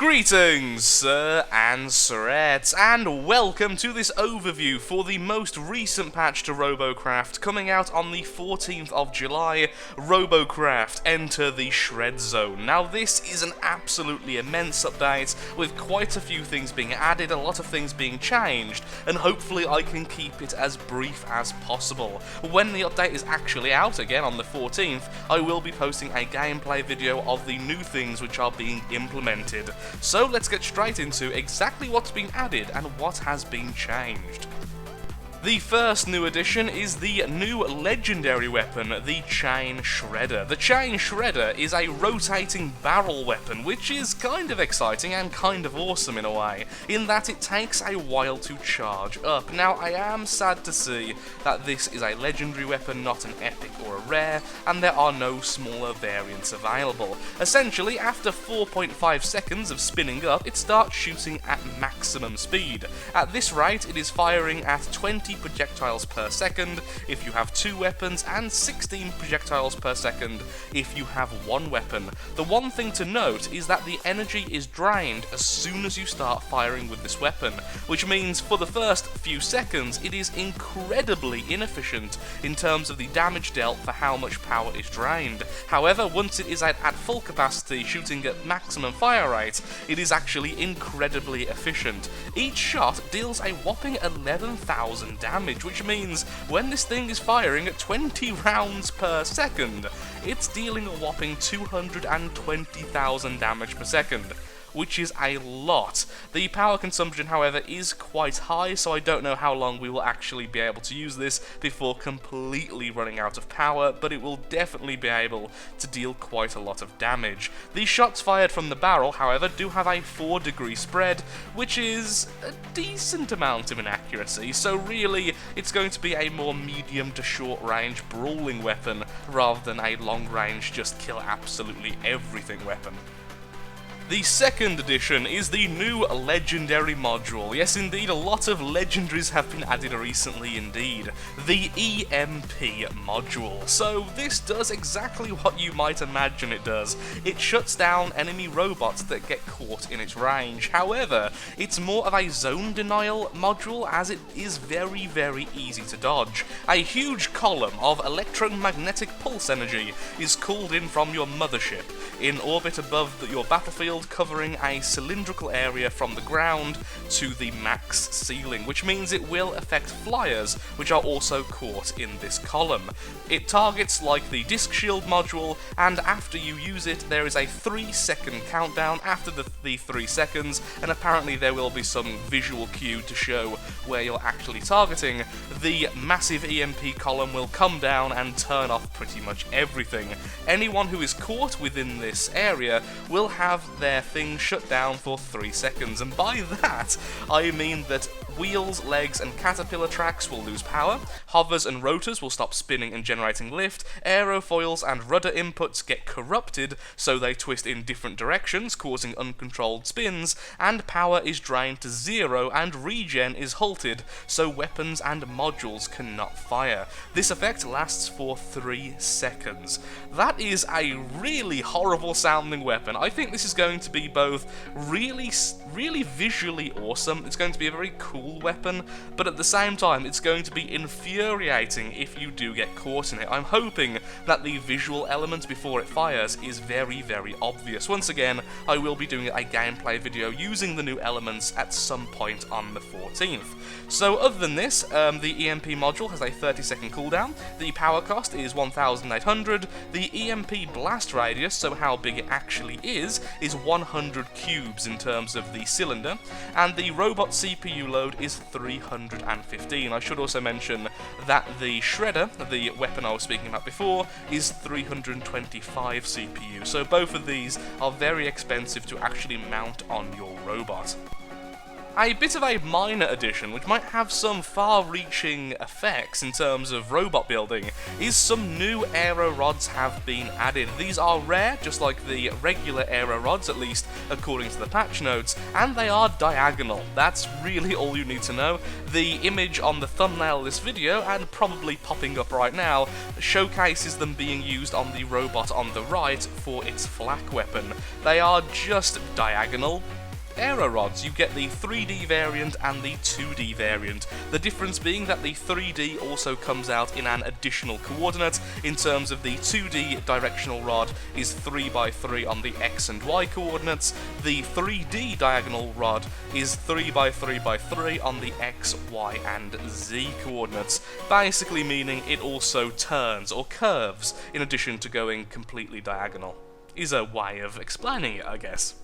Greetings, Sir and Sirettes, and welcome to this overview for the most recent patch to Robocraft, coming out on the 14th of July, Robocraft Enter the Shredzone. Now this is an absolutely immense update, with quite a few things being added, a lot of things being changed, and hopefully I can keep it as brief as possible. When the update is actually out, again on the 14th, I will be posting a gameplay video of the new things which are being implemented. So let's get straight into exactly what's been added and what has been changed. The first new addition is the new legendary weapon, the Chain Shredder. The Chain Shredder is a rotating barrel weapon, which is kind of exciting and kind of awesome in a way, in that it takes a while to charge up. Now, I am sad to see that this is a legendary weapon, not an epic or a rare, and there are no smaller variants available. Essentially, after 4.5 seconds of spinning up, it starts shooting at maximum speed. At this rate, it is firing at 20 projectiles per second if you have 2 weapons, and 16 projectiles per second if you have 1 weapon. The one thing to note is that the energy is drained as soon as you start firing with this weapon, which means for the first few seconds it is incredibly inefficient in terms of the damage dealt for how much power is drained. However, once it is at full capacity, shooting at maximum fire rate, it is actually incredibly efficient. Each shot deals a whopping 11,000 damage, which means when this thing is firing at 20 rounds per second, it's dealing a whopping 220,000 damage per second, which is a lot. The power consumption, however, is quite high, so I don't know how long we will actually be able to use this before completely running out of power, but it will definitely be able to deal quite a lot of damage. The shots fired from the barrel, however, do have a 4-degree spread, which is a decent amount of inaccuracy, so really it's going to be a more medium to short range brawling weapon rather than a long range just kill absolutely everything weapon. The second addition is the new legendary module. Yes, indeed, a lot of legendaries have been added recently indeed. The EMP Module. So this does exactly what you might imagine it does. It shuts down enemy robots that get caught in its range. However, it's more of a zone denial module, as it is very, very easy to dodge. A huge column of electromagnetic pulse energy is called in from your mothership, in orbit above your battlefield, covering a cylindrical area from the ground to the max ceiling, which means it will affect flyers, which are also caught in this column. It targets like the disc shield module, and after you use it, there is a 3-second countdown after the 3 seconds, and apparently there will be some visual cue to show where you're actually targeting. The massive EMP column will come down and turn off pretty much everything. Anyone who is caught within this area will have their thing shut down for 3 seconds, and by that I mean that wheels, legs and caterpillar tracks will lose power, hovers and rotors will stop spinning and generating lift, aerofoils and rudder inputs get corrupted so they twist in different directions, causing uncontrolled spins, and power is drained to 0 and regen is halted so weapons and modules cannot fire. This effect lasts for 3 seconds. That is a really horrible sounding weapon. I think this is going to be both really visually awesome, it's going to be a very cool weapon, but at the same time it's going to be infuriating if you do get caught in it. I'm hoping that the visual element before it fires is very, very obvious. Once again, I will be doing a gameplay video using the new elements at some point on the 14th. So other than this, the EMP module has a 30-second cooldown, the power cost is 1,800, the EMP blast radius, so how big it actually is 100 cubes in terms of the cylinder, and the robot CPU load is 315. I should also mention that the Shredder, the weapon I was speaking about before, is 325 CPU, so both of these are very expensive to actually mount on your robot. A bit of a minor addition, which might have some far-reaching effects in terms of robot building, is some new aero rods have been added. These are rare, just like the regular aero rods, at least according to the patch notes, and they are diagonal. That's really all you need to know. The image on the thumbnail of this video, and probably popping up right now, showcases them being used on the robot on the right for its flak weapon. They are just diagonal aero rods. You get the 3D variant and the 2D variant. The difference being that the 3D also comes out in an additional coordinate. In terms of the 2D directional rod is 3x3 on the X and Y coordinates. The 3D diagonal rod is 3x3x3 on the X, Y and Z coordinates, basically meaning it also turns or curves in addition to going completely diagonal. Is a way of explaining it, I guess.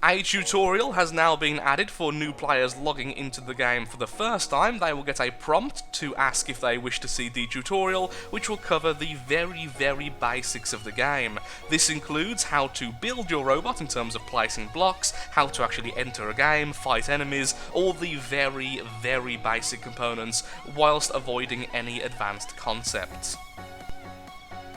A tutorial has now been added for new players logging into the game for the first time. They will get a prompt to ask if they wish to see the tutorial, which will cover the very basics of the game. This includes how to build your robot in terms of placing blocks, how to actually enter a game, fight enemies, all the very basic components, whilst avoiding any advanced concepts.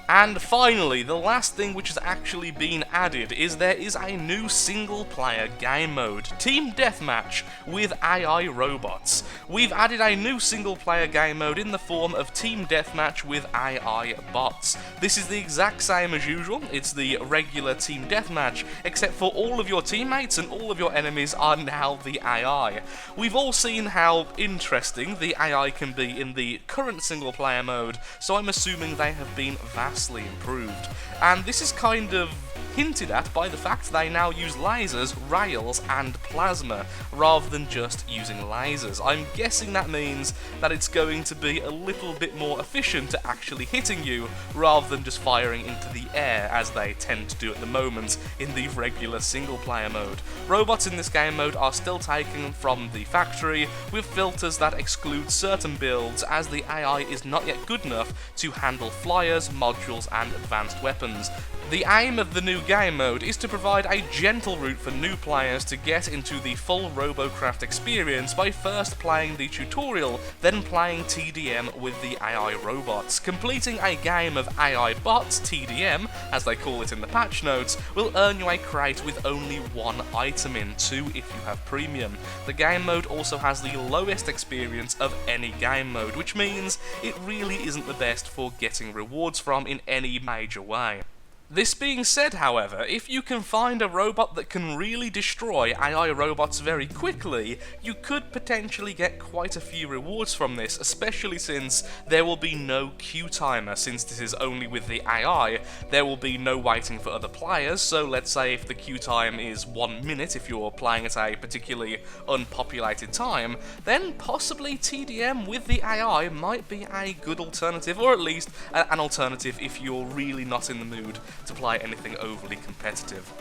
And finally, the last thing which has actually been added is there is a new single-player game mode, Team Deathmatch, with AI robots. We've added a new single-player game mode in the form of Team Deathmatch with AI bots. This is the exact same as usual, it's the regular Team Deathmatch, except for all of your teammates and all of your enemies are now the AI. We've all seen how interesting the AI can be in the current single-player mode, so I'm assuming they have been vastly improved. And this is kind of hinted at by the fact they now use lasers, rails and plasma rather than just using lasers. I'm guessing that means that it's going to be a little bit more efficient at actually hitting you rather than just firing into the air as they tend to do at the moment in the regular single player mode. Robots in this game mode are still taken from the factory with filters that exclude certain builds, as the AI is not yet good enough to handle flyers, modules and advanced weapons. The aim of the new game mode is to provide a gentle route for new players to get into the full Robocraft experience by first playing the tutorial, then playing TDM with the AI robots. Completing a game of AI bots, TDM, as they call it in the patch notes, will earn you a crate with only one item in, 2 if you have premium. The game mode also has the lowest experience of any game mode, which means it really isn't the best for getting rewards from in any major way. This being said, however, if you can find a robot that can really destroy AI robots very quickly, you could potentially get quite a few rewards from this, especially since there will be no queue timer. Since this is only with the AI, there will be no waiting for other players, so let's say if the queue time is 1 minute if you're playing at a particularly unpopulated time, then possibly TDM with the AI might be a good alternative, or at least an alternative if you're really not in the mood to play anything overly competitive.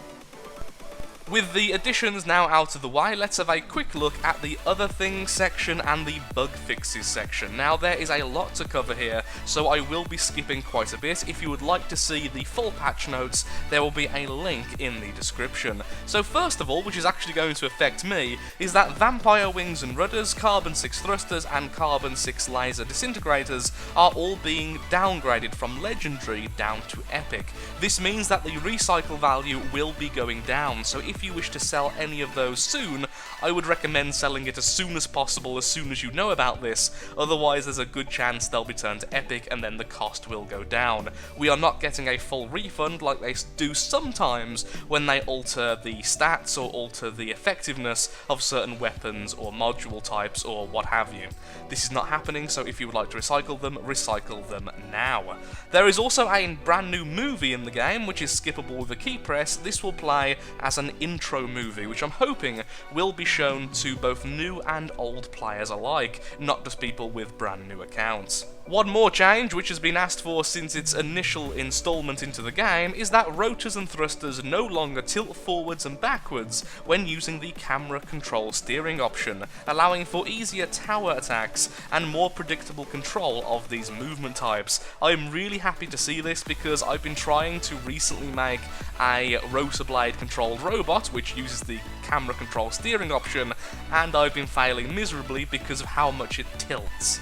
With the additions now out of the way, let's have a quick look at the other things section and the bug fixes section. Now there is a lot to cover here, so I will be skipping quite a bit. If you would like to see the full patch notes, there will be a link in the description. So first of all, which is actually going to affect me, is that Vampire Wings and Rudders, Carbon 6 Thrusters and Carbon 6 Laser Disintegrators are all being downgraded from Legendary down to Epic. This means that the recycle value will be going down, so if you wish to sell any of those soon, I would recommend selling it as soon as possible, as soon as you know about this, otherwise there's a good chance they'll be turned to Epic and then the cost will go down. We are not getting a full refund like they do sometimes when they alter the stats or alter the effectiveness of certain weapons or module types or what have you. This is not happening, so if you would like to recycle them now. There is also a brand new movie in the game, which is skippable with a key press. This will play as an intro movie, which I'm hoping will be shown to both new and old players alike, not just people with brand new accounts. One more change, which has been asked for since its initial installment into the game, is that rotors and thrusters no longer tilt forwards and backwards when using the camera control steering option, allowing for easier tower attacks and more predictable control of these movement types. I'm really happy to see this because I've been trying to recently make a rotor blade controlled robot which uses the camera control steering option, and I've been failing miserably because of how much it tilts.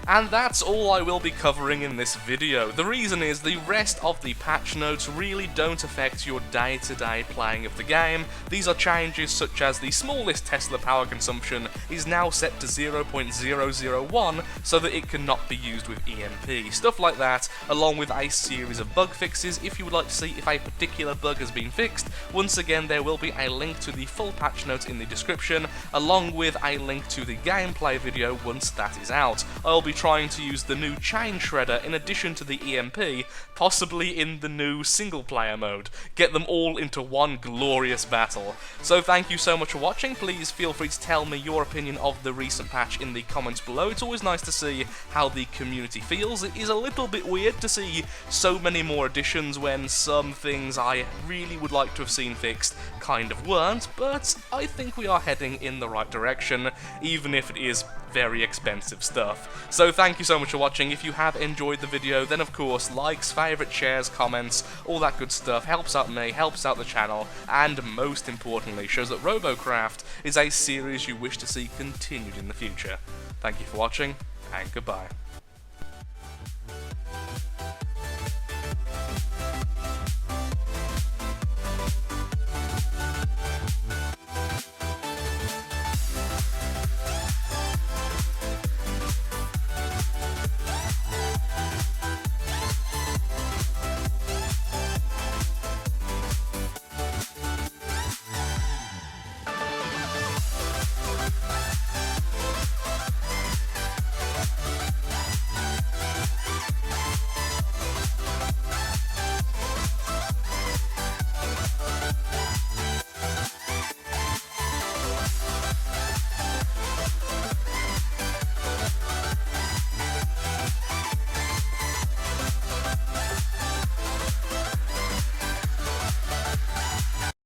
And that's all I will be covering in this video. The reason is the rest of the patch notes really don't affect your day-to-day playing of the game. These are changes such as the smallest Tesla power consumption is now set to 0.001 so that it cannot be used with EMP. Stuff like that, along with a series of bug fixes if you would like to see if a particular bug has been fixed. Once again, there will be a link to the full patch notes in the description, along with a link to the gameplay video once that is out. I'll be trying to use the new chain shredder in addition to the EMP, possibly in the new single player mode. Get them all into one glorious battle. So thank you so much for watching. Please feel free to tell me your opinion of the recent patch in the comments below. It's always nice to see how the community feels. It is a little bit weird to see so many more additions when some things I really would like to have seen fixed kind of weren't, but I think we are heading in the right direction, even if it is very expensive stuff. So thank you so much for watching. If you have enjoyed the video, then of course likes, favourites, shares, comments, all that good stuff helps out me, helps out the channel, and most importantly shows that Robocraft is a series you wish to see continued in the future. Thank you for watching, and goodbye.